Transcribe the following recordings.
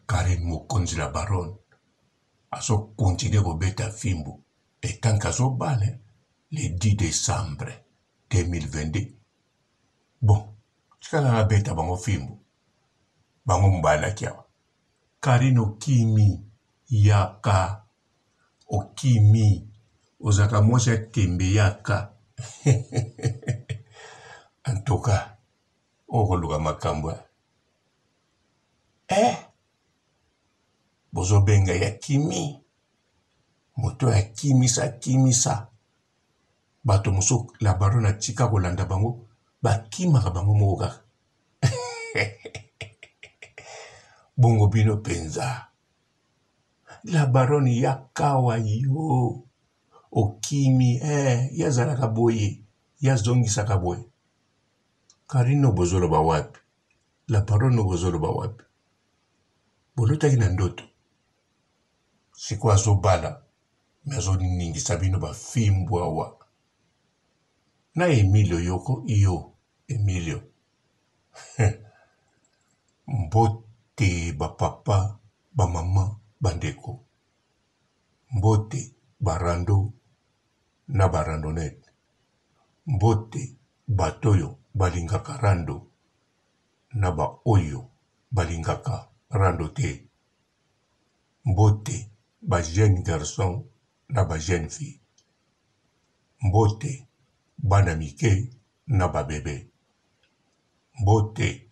Karen Mokonzi la baronne. Aso continue kobeta fimbo. Et tant qu'aso bale, le 10 décembre 2022. Bon, tikala na beta bango fimbo. Bango mbala kiawa. Karine Okimi, yaka, Okimi, ozaka mwasa tembe yaka. En tout cas, okoluka makambwa. Bozo benga ya kimi. Moto ya kimisa. Bato muso la barona tika kolanda bango. Bakimaka bango moka. Bongo bino penza. La baroni yakawa yo. Okimi, yazalaka boye. Yazongisaka boye. Karino bozolo ba wapi. La baroni bozolo ba wapi. Bolotaki na ndoto. Siko azobala. Mezo ningisa bino ba fimbo awa. Na Emilio yoko iyo. Emilio. Mbote ba papa, ba mama, bandeko. Mbote barando na barandonete. Mbote batoyo balingaka rando na ba oyo balingaka rando te. Mbote ba jeune garçon na ba jeune fille. Mbote bana mike na ba bébé. Mbote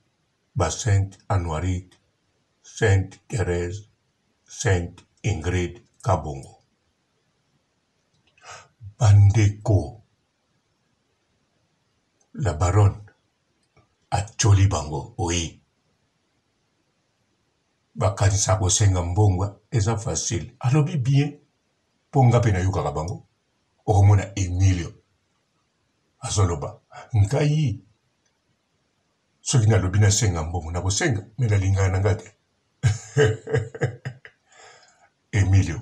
ba Sainte Anoirite, Sainte Thérèse, Sainte Ingrid Kabongo. Bandeko. La baronne acholi bango, oui. Bakanisa kosenga mbongwa, eza facile. Alobi bien, ponga pena yuka kabango. Okomona Emilio. Azoloba, nkai. Soki na lobi na senga mbongo, na kosenga, mena linga na ngate. Emilio.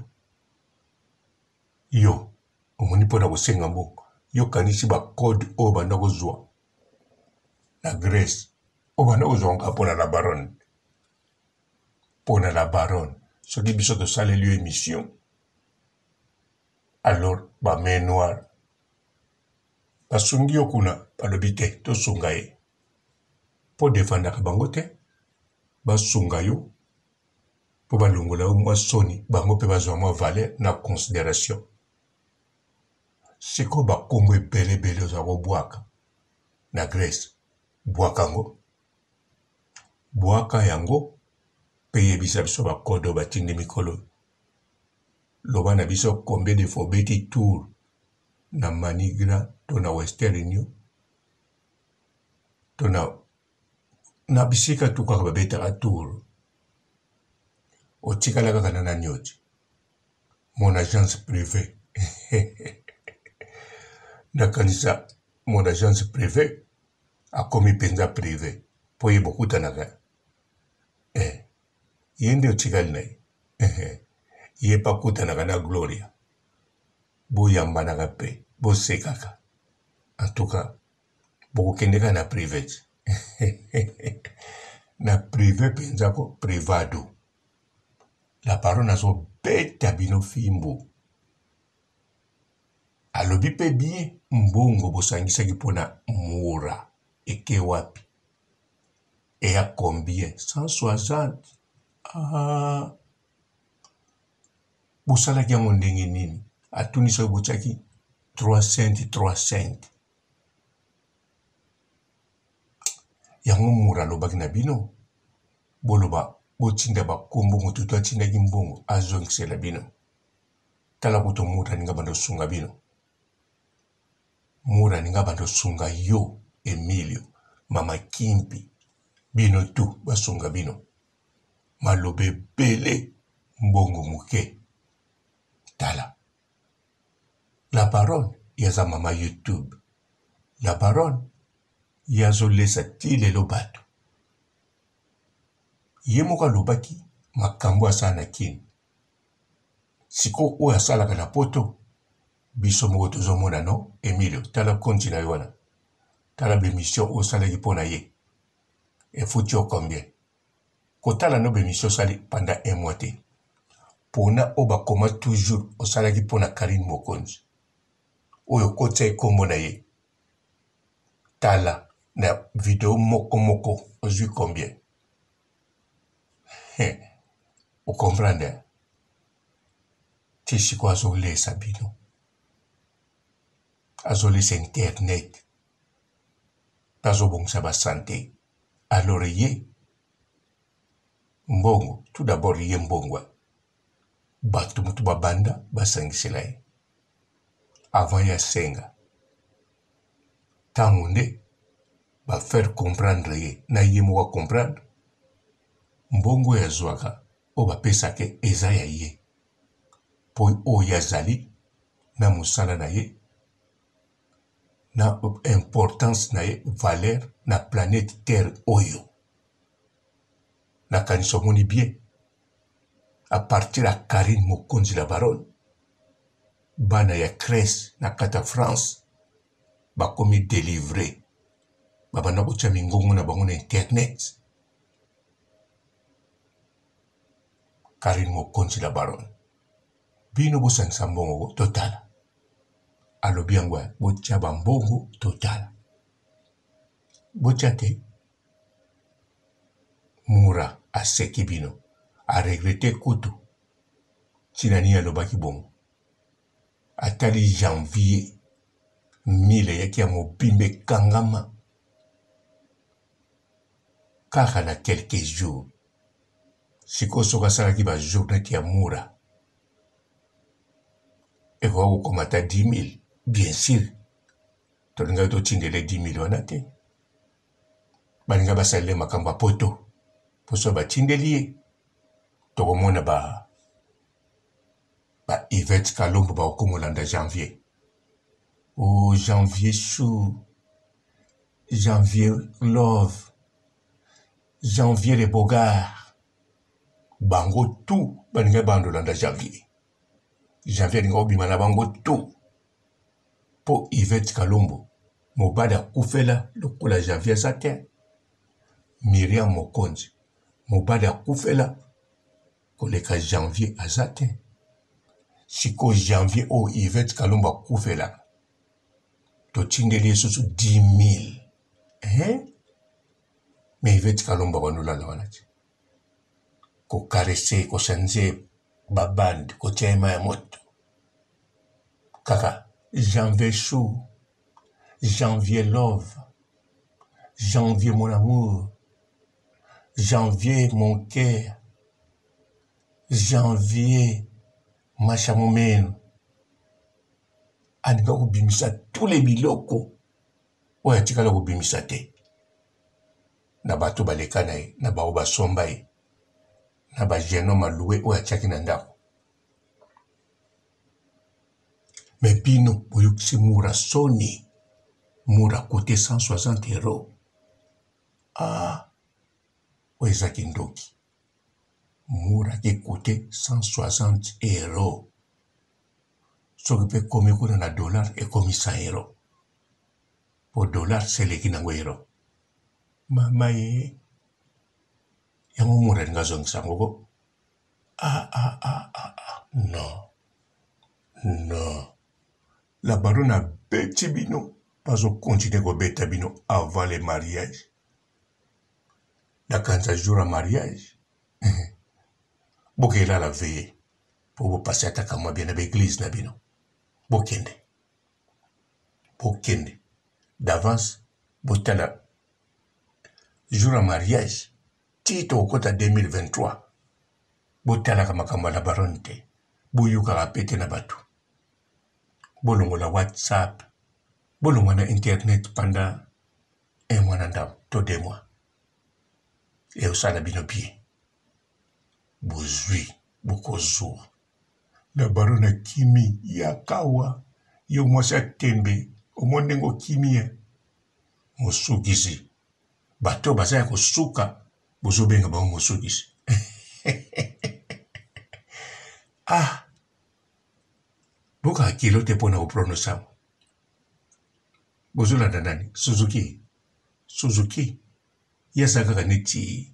Yo, omoni pona kosenga mbongo. Yo kanisi ba code o banda kozwa. La Grèce. O banda kozwa nka pona la baronne. Pona la baronne. Soki biso to sale lieu émission. Alors, ba main noire. Basungi yo kuna, palobi te, to sunga ye. Po defanda kabango te, basunga yo, po balongola yo mwa soni, bango pe bazwa mwa valeur na considération. Siko bakombo ebele ozako bwaka na Grèce. Bwaka yango. Bwaka yango, pe yebisa biso bakodo batindi mikolo. Loba na biso combien de fois beti tour na Manigra to na Western Union to na bisika tuka babeta a tour. Otikala kaka na nyoti. Mon agence privée. Nakanisa mon agence privée a komi penza privé. Po yebokuta naga. Yende otikali nae. Ye pakuta naga na Gloria. Bo yamba naga pe. Bo sekaka. En tout cas, boko kendeka na privé. Na privé penzako privado. La parole so beta bino fimbo. Alobi pe bien mbongo bosangisaki pona mura. Eke wapi. Et à combien? 160. Bosalaki yango ndenge nini? Atunisa bochaki 3 cents, 3 cents. Yango mura lobaki na bino. Boloba, botinda bakombo mututu atindaki mbongo azongisela bino. Tala kuto mura ninga bando sunga bino. Mura ninga bando sunga yo, Emilio, Mama Kimpi, bino tu basunga bino. Malobe bele mbongo muke. Tala. La baronne yaza mama YouTube. La baronne yazo lesa tile lobato. Yemoka lobaki makambo asana kini. Siko oya salaka na poto. Biso moko tozomona no Emilio. Tala kontina yona. Tala bemission o salaki pona ye. E futi o combien. Kotala no bémission sali pendant un mois. Pona oba koma toujours au salaki pona Karine Mokonzi. Oyo kote kombo na ye. Tala na vidéo moko ozui combien. Vous comprenez? Tishi kwa azole sabino. Azole c'est internet. Tazo bon sa ba santé. Alors ye. Mbongo. Tout d'abord ye mbongwa. Batu mutu babanda basangisela ye. Avant ya senga. Tangunde ba faire comprendre ye. Na ye mwa comprendre. Mbongo ya zwaka. O ba pesa ke eza ya ye. Po o ya zali. Na musala na ye. Na importance na ye. Valeur na planète Terre oyo. Na kanisomoni bien. À partir de Karine Mokonzi la baronne. Bana ya Crès na kata France. Ba komi délivré. Babana bocha mingongo na bango na internet. Karine Mokonzi la baronne. Bino bosan sambongo total. Alobiangwa bocha bambongo total. Bocha te. Mura a seki bino. A regretté kutu. Tinani alobaki bongo. Atali janvier. Mile yaki ya mobimbe kangama. Kaka na quelques jours. Siko soka salaki ba journée ya mura. Eko wako komata 10 000. Bien sûr. Tolinga to tindele 10 000 wana te. Balinga basalele makamba poto. Poso ba tindeli. Tokomona ba Yvette Kalombo ba okomolanda janvier. Oh janvier chou. Janvier love. Janvier les bogards. Bango tout. Balinga bandolanda janvier. Janvier linga obimana bango tout. Po Yvette Kalombo. Mobada kufela lokola janvier satin. Myriam Mokonzi. Mobada kufela koleka janvier azatin. Siko janvier o Yvette Kalombo kufela. To tindeli susu 10 000. Mais Yvette Kalombo banolala wanati. Ko karese, ko sanze baband, ko chema ya moto. Kaka, janvier chou, janvier love, janvier mon amour, janvier mon cœur, janvier machamomeno. Aninga kubimisa tous les biloko. Oya tikala kubimisa te. Na bato baleka na ye, na bao basomba ye. Na ba jeno maloué oya tiaki na ndako. Mais bino boyokisi mura soni. Mura coûté 160 €. Ah, oezaki ndoki. Mura qui coûté 160 €. Soki pe komi kuna na dollar e komi 100 €. Pour dollar c'est leki nango euro. Mama ye. Yango mura nga zongisa ngoko. Non. Non. La baronne a bêti bino. Pas au continuer ko bêta bino avant le mariage. La quand ça jour à mariage. Bokela la veille. Pour vous passer à ta kama bien à l'église na bino. Bokende. Bokende. D'avance, botala. Jour à mariage. Tito au kota 2023. Botala kama la baronne te. Boyuka rapete na batu. Bolongo la WhatsApp. Bolongo na internet pendant 1 mois nandam. To 2 mois. Et au sala bino bien. Bozui. Bokozo. La baronne Kimi Yakawa. Yo mwasa tembe. Omondengo Kimi. Mosugisi. Bato basaya kosuka. Bozo benga ba mosugisi. Ah. Boka kilo te pona upronosam. Bozo la danani. Suzuki. Yasaka kaniti.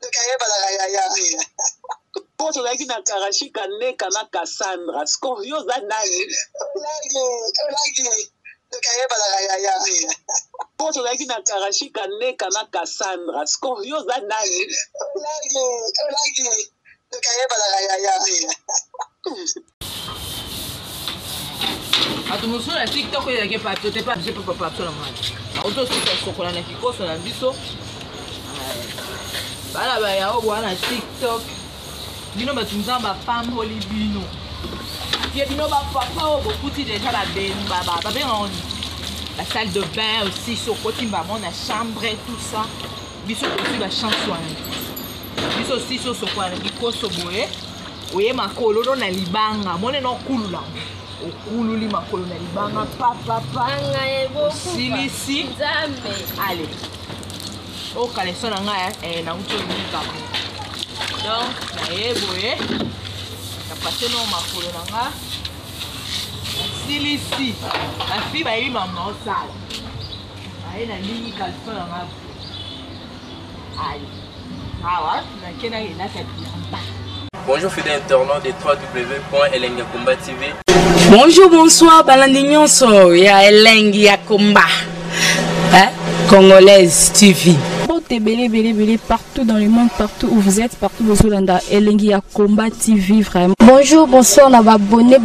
po tozalaki na karashika neka na Cassandra sikoyo oza nani Po tozalaki na Karashika Neka na Cassandra. Score yo za nani? Atumuso na TikTok ya ke papier te pa je peux pas sur la main. Auto sur ko na kikoso na biso. Bala ba ya o na TikTok. Bino batunza ba femme holy bino. Puis bino ba papa o beaucoup déjà la ben baba. Ba ben on la salle de bain aussi sur côté ba mon la chambre et tout ça. Biso aussi ba chanson. Biso aussi sur quoi na kikoso boye. Oye makolo no na libanga. Mone no kulula. Okululi makolo na libanga papa silisi nzambe allez o kale sona nga na uto nika donc na yeboye na passer no makolo na nga silisi la fille ba yima mosala ai na lingi kale sona nga allez awa na kena ina ta biamba. Bonjour fidèles internautes de www.elengiakomba TV. Bonjour, bonsoir, Balandignon ya Elengiakomba, Congolaise TV. Belé partout dans le monde, partout où vous êtes, partout où vous êtes, Elengiakomba TV vraiment. Bonjour, bonsoir, on va abonner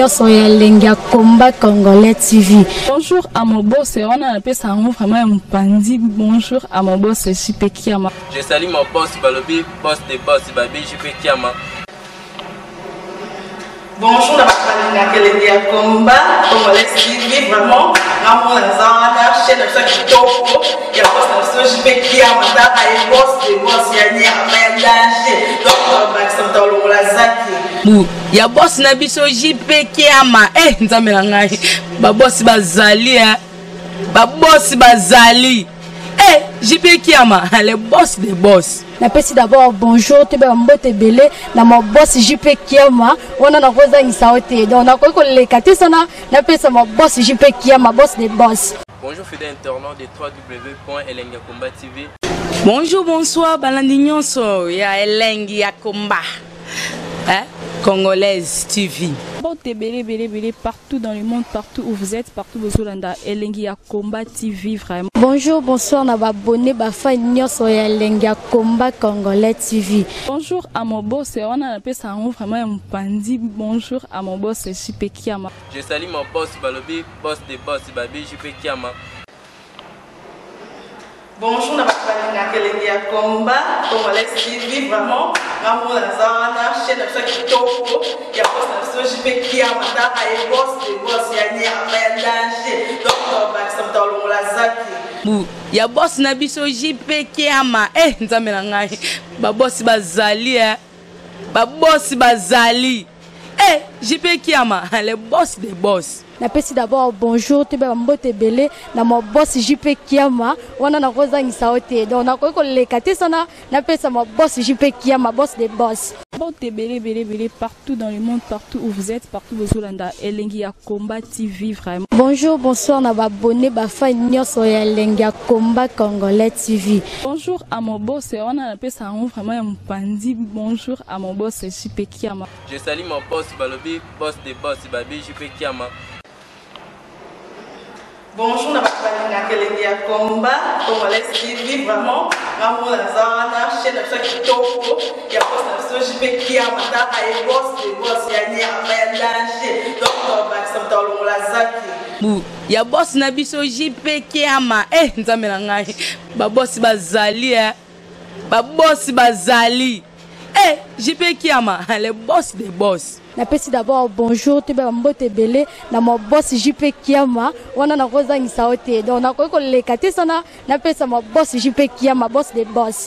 sur Elengiakomba Congolais TV. Bonjour à mon boss, on a appelé ça vraiment un pandi. Bonjour à mon boss, JP Kiama. Je salue mon boss Balobi, boss des boss Babi, JP Kiama. Bonjour, à Elengiakomba Congolais TV vraiment. Ramon Lazana, chaîne de ça qui topo, il y a pas de JP Kiama, et boss des boss, il y a un danger. Donc, on va accepter le Lazaki. Ya boss na biso JP Kiama nzambe na ngai ba boss bazali ba boss bazali JP Kiama le boss des boss. Napesi d'abord bonjour te ba mbote belé na mo boss JP Kiama ona na koza ngisaote donc na ko leka te sana napesa mo boss JP Kiama boss des boss. Bonjour fidèles internautes de www.elengiakomba TV. Bonjour bonsoir Balandignon ya Elengiakomba Congolaise TV. Belé partout dans le monde, partout où vous êtes, partout où vous êtes, Elengiakomba TV vraiment. Bonjour, bonsoir, on va abonner sur Elengiakomba Congolais TV. Bonjour à mon boss, on a appelé ça vraiment un pandi. Bonjour à mon boss, JP Kiama. Je salue mon boss Balobi, boss des boss Babi, JP Kiama. Bonjour, à Elengiakomba Congolais TV vraiment. Ramon Lazana, chaîne de ça qui topo, il y a pas de JP Kiama, et boss des boss, il y a un danger. Donc, on va accepter le Lazaki. Ya boss na biso JP Kiama, nzambe na ngai ba boss bazali ba boss bazali JP Kiama le boss des boss. Napesi d'abord bonjour te ba mbote belé na mo boss JP Kiama wana na koza ngisaote donc na ko leka te sana napesa mo boss JP Kiama boss des boss. Belé partout dans le monde, partout où vous êtes, partout où vous êtes, Elengiakomba TV vraiment. Bonjour, bonsoir, on va abonner sur Elengiakomba Congolais TV. Bonjour à mon boss, on a appelé ça vraiment un pandi. Bonjour à mon boss, JP Kiama. Je salue mon boss Balobi, boss des boss Babi, JP Kiama. Bonjour, à Elengiakomba Congolais TV vraiment. Ramon Lazana, chaîne de ça qui topo, il y a pas de JP Kiama, et boss des boss, il y a un danger. Donc, on va accepter le Lazaki. Ya boss na biso JP Kiama, nzambe na ngai ba boss bazali ba boss bazali JP Kiama le boss des boss. Napesi d'abord bonjour te ba mbote belé na mo boss JP Kiama wana na koza ngisaote donc na ko leka te sana napesa mo boss JP Kiama boss des boss.